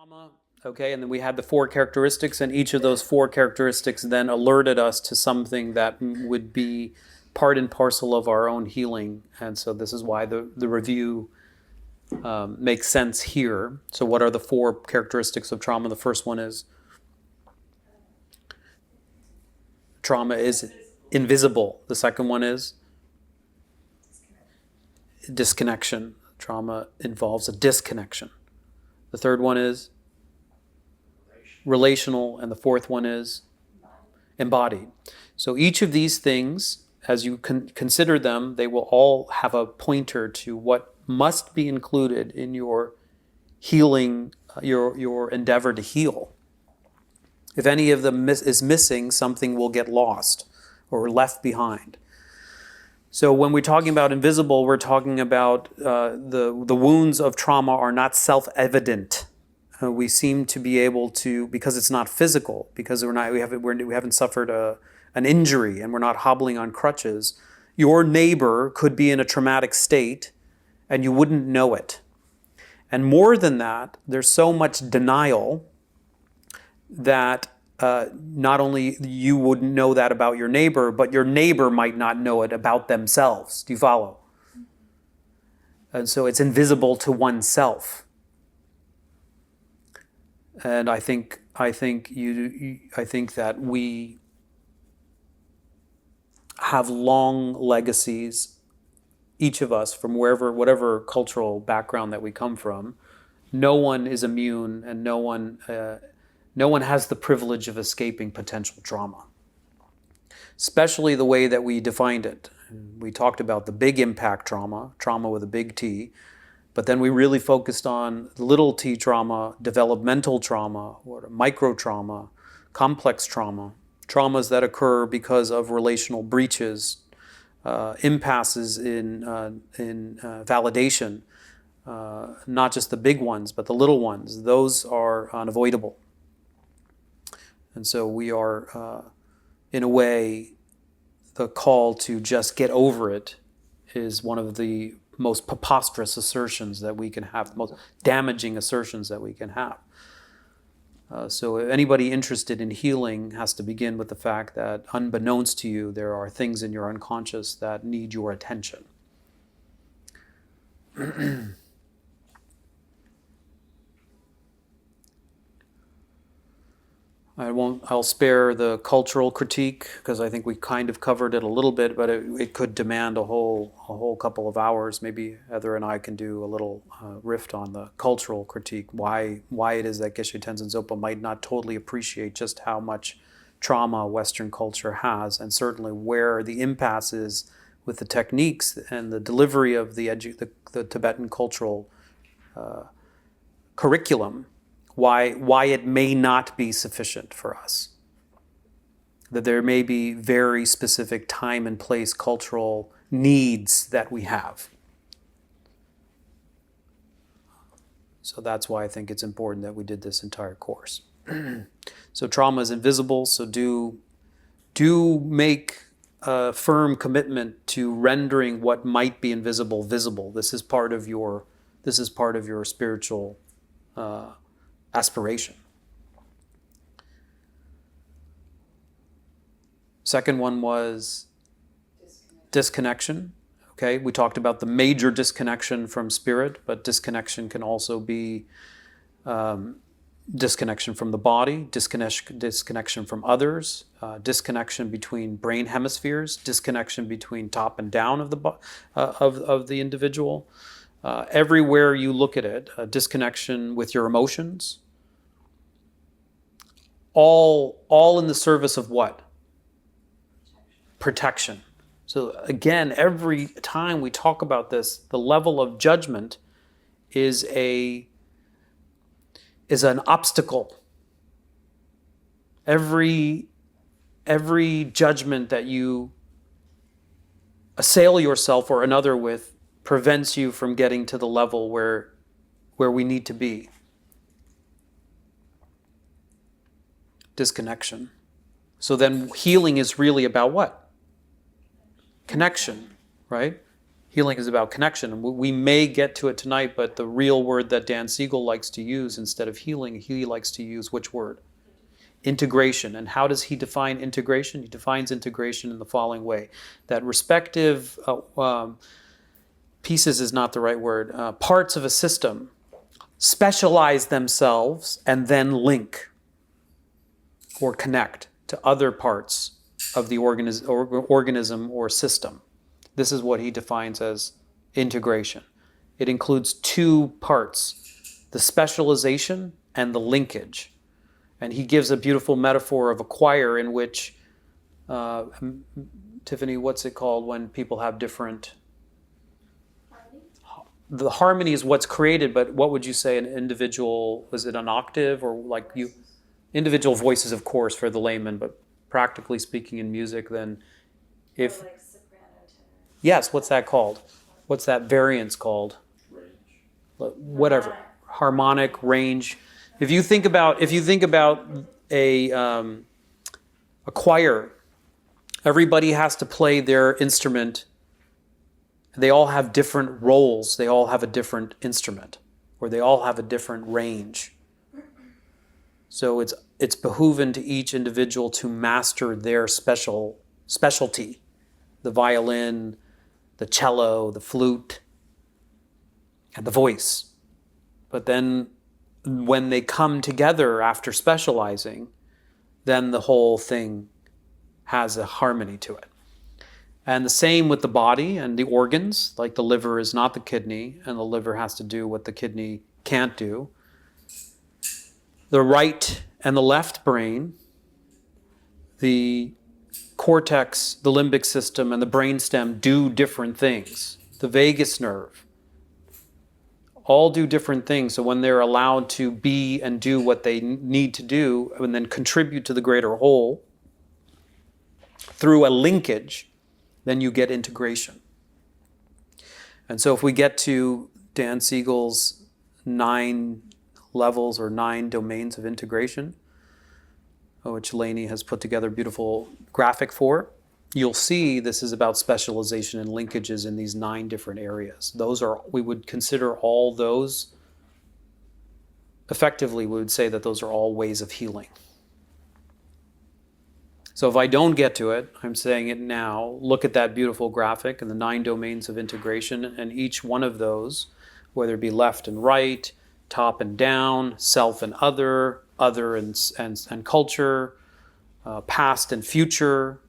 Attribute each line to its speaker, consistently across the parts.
Speaker 1: trauma, okay, and then we had the four characteristics, and each of those four characteristics then alerted us to something that would be part and parcel of our own healing. And so this is why the review makes sense here. So what are the four characteristics of trauma? The first one is trauma is invisible. The second one is disconnection. Trauma involves a disconnection. The third one is relational, and the fourth one is embodied. So each of these things, as you consider them, they will all have a pointer to what must be included in your healing, your endeavor to heal. If any of them is missing, something will get lost or left behind. So when we're talking about invisible, we're talking about the wounds of trauma are not self-evident. We seem to be able to, because it's not physical, because we haven't suffered an injury and we're not hobbling on crutches. Your neighbor could be in a traumatic state and you wouldn't know it. And more than that, there's so much denial that not only you wouldn't know that about your neighbor, but your neighbor might not know it about themselves. Do you follow? And so it's invisible to oneself. And I think that we have long legacies, each of us, from whatever cultural background that we come from. No one is immune, and no one has the privilege of escaping potential trauma, especially the way that we defined it. We talked about the big impact trauma with a big T, but then we really focused on little t trauma, developmental trauma, or micro trauma, complex trauma, traumas that occur because of relational breaches, impasses in validation, not just the big ones, but the little ones. Those are unavoidable. And so we are, in a way, the call to just get over it is one of the most preposterous assertions that we can have, the most damaging assertions that we can have. So anybody interested in healing has to begin with the fact that, unbeknownst to you, there are things in your unconscious that need your attention. I'll spare the cultural critique because I think we kind of covered it a little bit, but it could demand a whole couple of hours. Maybe Heather and I can do a little riff on the cultural critique, why it is that Geshe Tenzin Zopa might not totally appreciate just how much trauma Western culture has, and certainly where the impasse is with the techniques and the delivery of the Tibetan cultural curriculum. Why it may not be sufficient for us. That there may be very specific time and place cultural needs that we have. So that's why I think it's important that we did this entire course. So trauma is invisible, so do make a firm commitment to rendering what might be invisible visible. This is part of your spiritual aspiration. Second one was disconnection. Okay, we talked about the major disconnection from spirit, but disconnection can also be disconnection from the body, disconnection from others, disconnection between brain hemispheres, disconnection between top and down of the individual. Everywhere you look at it, a disconnection with your emotions, all in the service of what? Protection. So again, every time we talk about this, the level of judgment is an obstacle. Every judgment that you assail yourself or another with prevents you from getting to the level where we need to be. Disconnection. So then healing is really about what? Connection, right? Healing is about connection. We may get to it tonight, but the real word that Dan Siegel likes to use instead of healing, he likes to use which word? Integration. And how does he define integration? He defines integration in the following way. That respective pieces is not the right word. Parts of a system specialize themselves and then link or connect to other parts of the organism or system. This is what he defines as integration. It includes two parts, the specialization and the linkage. And he gives a beautiful metaphor of a choir in which, Tiffany, what's it called when people have different... The harmony is what's created, but what would you say an individual, was it an octave or like you? Individual voices, of course, for the layman, but practically speaking in music, then if... Like soprano, tenor. Yes, what's that called? What's that variance called? Range. Whatever. Harmonic range. If you think about a choir, everybody has to play their instrument. They all have different roles. They all have a different instrument, or they all have a different range. So it's behooven to each individual to master their specialty, the violin, the cello, the flute, and the voice. But then when they come together after specializing, then the whole thing has a harmony to it. And the same with the body and the organs, like the liver is not the kidney, and the liver has to do what the kidney can't do. The right and the left brain, the cortex, the limbic system, and the brainstem do different things. The vagus nerve all do different things. So when they're allowed to be and do what they need to do and then contribute to the greater whole through a linkage, then you get integration. And so if we get to Dan Siegel's 9 levels or 9 domains of integration, which Lainey has put together a beautiful graphic for, you'll see this is about specialization and linkages in these 9 different areas. Those are, we would consider all those, effectively we would say that those are all ways of healing. So if I don't get to it, I'm saying it now, look at that beautiful graphic and the 9 domains of integration, and each one of those, whether it be left and right, top and down, self and other and culture, past and future,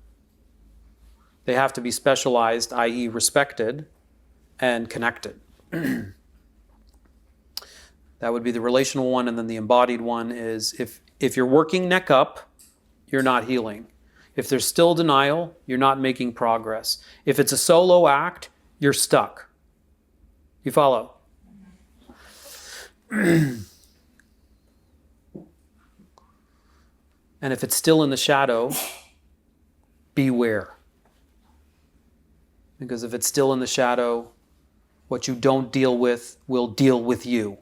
Speaker 1: they have to be specialized, i.e. respected, and connected. That would be the relational one, and then the embodied one is if you're working neck up, you're not healing. If there's still denial, you're not making progress. If it's a solo act, you're stuck. You follow? And if it's still in the shadow, beware. Because if it's still in the shadow, what you don't deal with will deal with you.